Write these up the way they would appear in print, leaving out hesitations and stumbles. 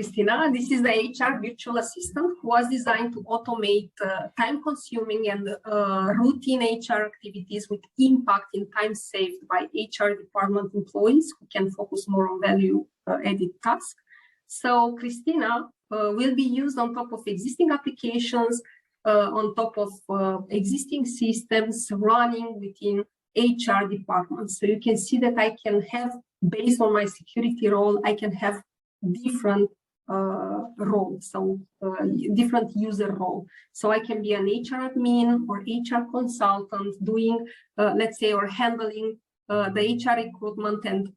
Christina. This is the HR virtual assistant who was designed to automate time-consuming and routine HR activities with impact in time saved by HR department employees who can focus more on value-added tasks. So Christina will be used on top of existing applications, on top of existing systems running within HR departments. So you can see that I can have, based on my security role, I can have different roles, so different user role. So I can be an HR admin or HR consultant doing, let's say, or handling the HR recruitment and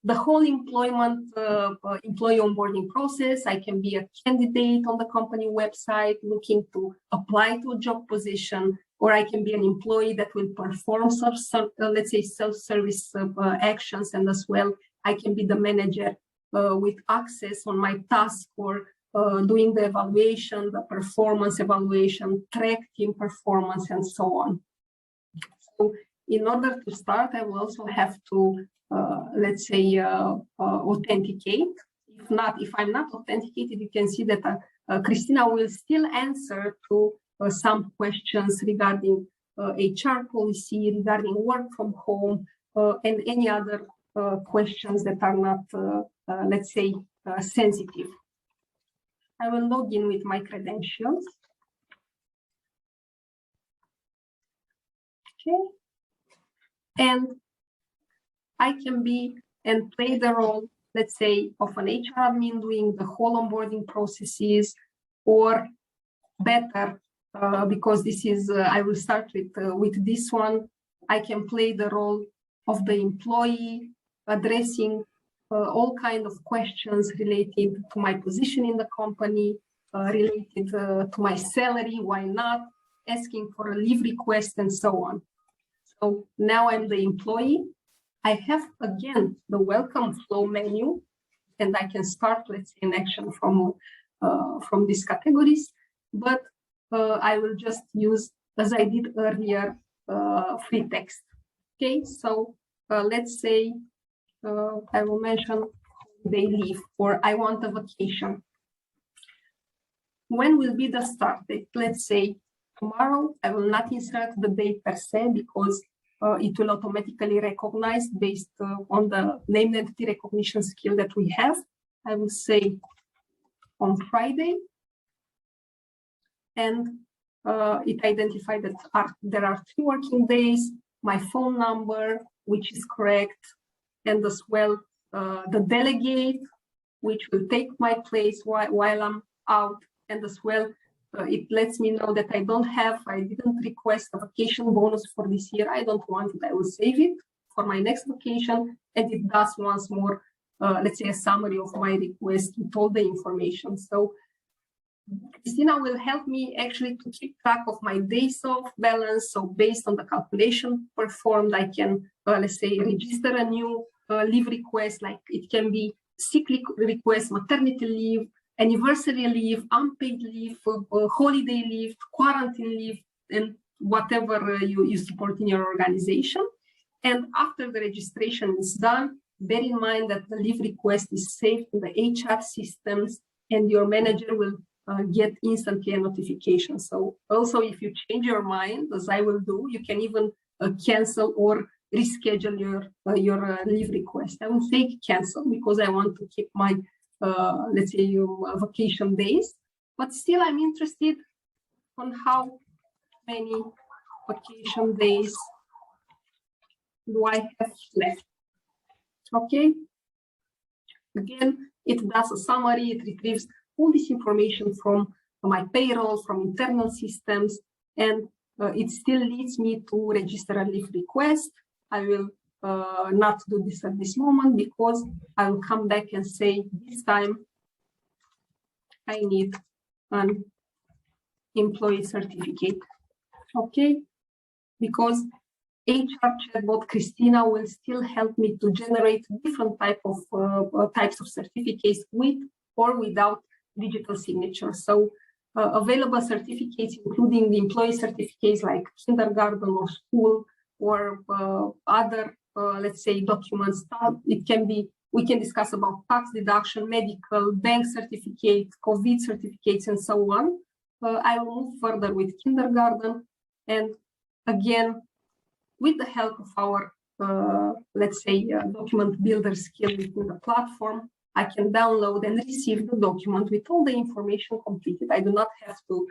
the whole employee onboarding process. I can be a candidate on the company website looking to apply to a job position, or I can be an employee that will perform some let's say, self-service actions, and as well, I can be the manager with access on my task or doing the evaluation, the performance evaluation, track team performance, and so on. So in order to start, I will also have to, let's say, authenticate. If I'm not authenticated, you can see that Christina will still answer to some questions regarding HR policy, regarding work from home, and any other questions that are not, let's say, sensitive. I will log in with my credentials. Okay. And I can be and play the role, let's say, of an HR admin doing the whole onboarding processes, or better, because this is, I will start with this one, I can play the role of the employee, addressing all kinds of questions related to my position in the company, related to my salary, why not, asking for a leave request, and so on. So now I'm the employee. I have, again, the welcome flow menu, and I can start, let's say, an action from these categories, but I will just use, as I did earlier, free text. Okay, so let's say I will mention they leave, or I want a vacation. When will be the start date? Let's say tomorrow. I will not insert the date per se, because it will automatically recognize based on the name entity recognition skill that we have. I will say on Friday, and it identified that there are 3 working days, my phone number, which is correct, and as well the delegate, which will take my place while I'm out, and as well it lets me know that I didn't request a vacation bonus for this year. I don't want it. I will save it for my next vacation, and it does once more, let's say, a summary of my request with all the information. So Christina will help me actually to keep track of my days off balance. So based on the calculation performed, I can, let's say, register a new leave request, like it can be sick request, maternity leave, anniversary leave, unpaid leave, holiday leave, quarantine leave, and whatever you support in your organization. And after the registration is done, bear in mind that the leave request is saved in the HR systems, and your manager will get instantly a notification. So also, if you change your mind, as I will do, you can even cancel or reschedule your leave request. I will say cancel because I want to keep my let's say vacation days, but still I'm interested on how many vacation days do I have left. Okay, again, it does a summary, it retrieves all this information from my payroll, from internal systems, and it still leads me to register a leave request. I will not do this at this moment, because I will come back and say this time I need an employee certificate. Okay, because HR chatbot Christina will still help me to generate different types of certificates with or without digital signature. So available certificates, including the employee certificates like kindergarten or school, or other let's say documents. It can be We can discuss about tax deduction, medical, bank certificate, COVID certificates, and so on. I will move further with kindergarten. And again, with the help of our, let's say, document builder skill within the platform, I can download and receive the document with all the information completed. I do not have to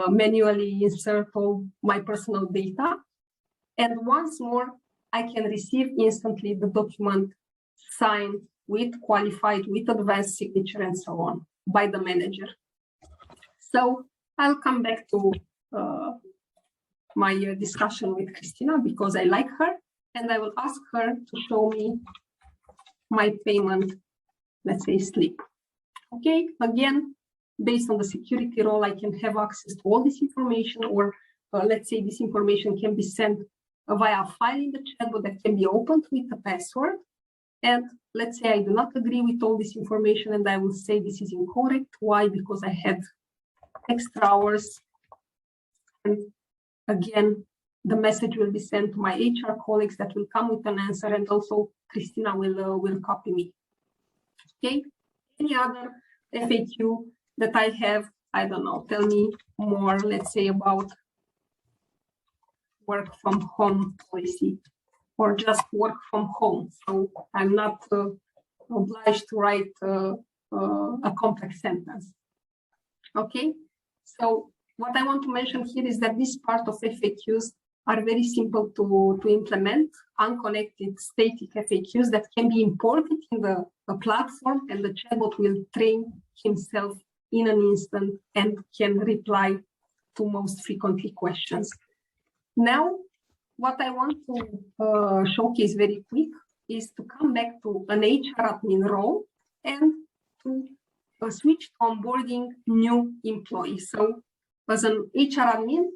manually insert all my personal data. And once more, I can receive instantly the document signed with qualified, with advanced signature, and so on by the manager. So I'll come back to my discussion with Christina because I like her, and I will ask her to show me my payment, let's say, slip. Okay, again, based on the security role, I can have access to all this information, or let's say this information can be sent via a file in the chatbot that can be opened with a password. And let's say I do not agree with all this information and I will say this is incorrect. Why? Because I had extra hours. And again, the message will be sent to my HR colleagues that will come with an answer, and also Christina will copy me. Okay, any other FAQ that I have, I don't know, tell me more, let's say, about work from home policy, or just work from home. So I'm not obliged to write a complex sentence. Okay, so what I want to mention here is that this part of FAQs are very simple to implement, unconnected static FAQs that can be imported in the platform, and the chatbot will train himself in an instant and can reply to most frequently questions. Now, what I want to showcase very quick is to come back to an HR admin role and to switch to onboarding new employees. So as an HR admin,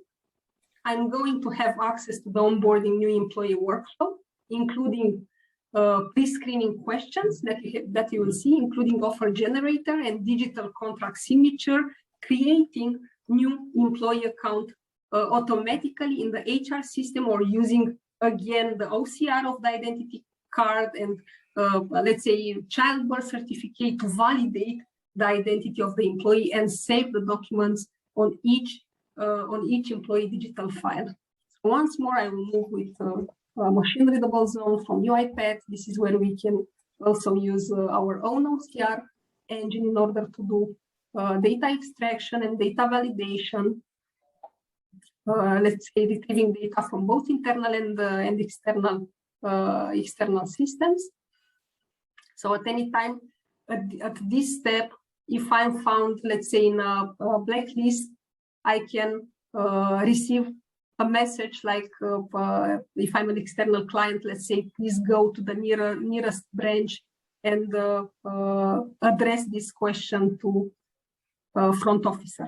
I'm going to have access to the onboarding new employee workflow, including pre-screening questions that you will see, including offer generator and digital contract signature, creating new employee account automatically in the HR system, or using, again, the OCR of the identity card and, let's say, child birth certificate to validate the identity of the employee and save the documents on each employee digital file. So once more, I will move with machine readable zone from UiPath. This is where we can also use our own OCR engine in order to do data extraction and data validation. Let's say retrieving data from both internal and external systems. So at any time at this step, if I'm found, let's say, in a blacklist, I can receive a message like, if I'm an external client, let's say, please go to the nearest branch and address this question to front officer.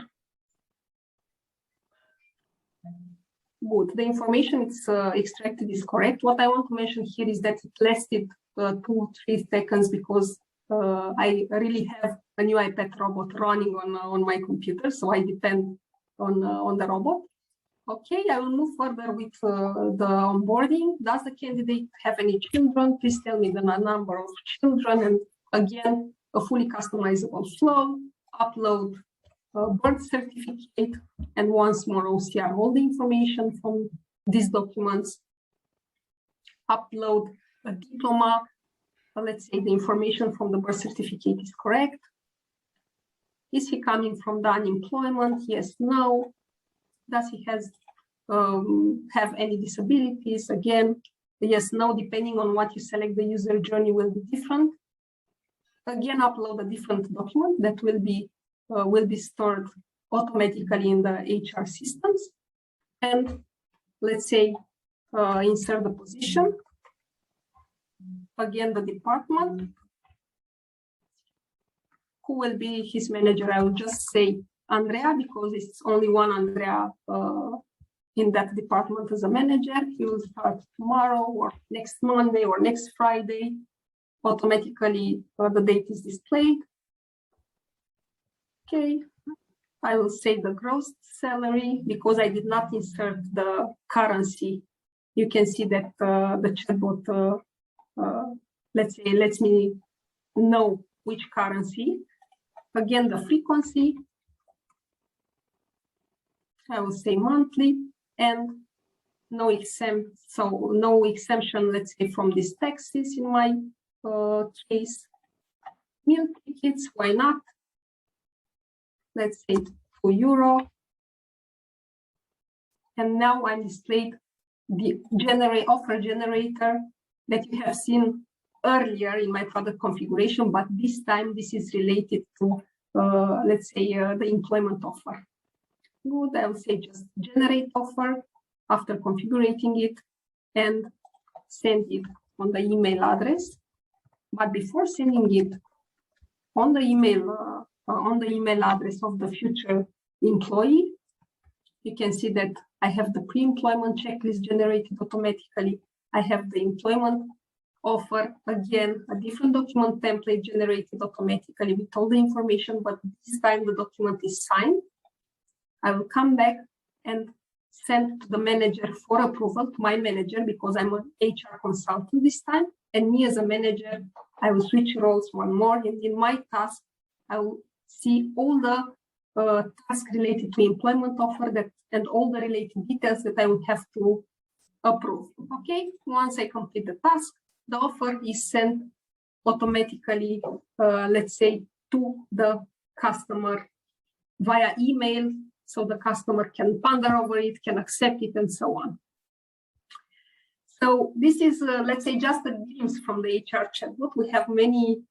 Good. The information it's extracted is correct. What I want to mention here is that it lasted 2-3 seconds because I really have a new iPad robot running on my computer, so I depend on the robot. Okay, I will move further with the onboarding. Does the candidate have any children? Please tell me the number of children, and again, a fully customizable flow, upload birth certificate, and once more OCR, all the information from these documents, upload a diploma. Let's say the information from the birth certificate is correct. Is he coming from the unemployment? Yes, no. Does he have any disabilities? Again, yes, no, depending on what you select, the user journey will be different. Again, upload a different document that will be stored automatically in the HR systems. And let's say insert the position. Again, the department. Who will be his manager? I will just say Andreea, because it's only one Andreea in that department as a manager. He will start tomorrow or next Monday or next Friday. Automatically, the date is displayed. Okay, I will say the gross salary because I did not insert the currency. You can see that the chatbot, let's say, lets me know which currency. Again, the frequency, I will say monthly, and no exemption, let's say, from these taxes in my case. Meal tickets, why not? Let's say €2. And now I'm displayed the offer generator that you have seen earlier in my product configuration, but this time this is related to, let's say, the employment offer. Good, I will say just generate offer after configuring it and send it on the email address. But before sending it on the email address of the future employee, you can see that I have the pre-employment checklist generated automatically. I have the employment offer, again, a different document template generated automatically with all the information, but this time the document is signed. I will come back and send to the manager for approval, to my manager, because I'm an HR consultant this time. And me as a manager, I will switch roles one more. And in my task, I will see all the tasks related to employment offer and all the related details that I will have to approve. Okay, once I complete the task, the offer is sent automatically, let's say, to the customer via email, so the customer can ponder over it, can accept it, and so on. So this is, let's say, just a glimpse from the HR chatbot. We have many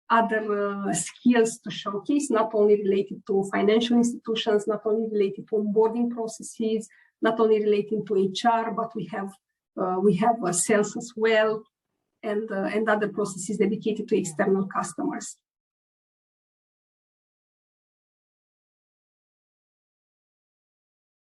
other skills to showcase, not only related to financial institutions, not only related to onboarding processes, not only relating to HR, but we have sales as well, and other processes dedicated to external customers.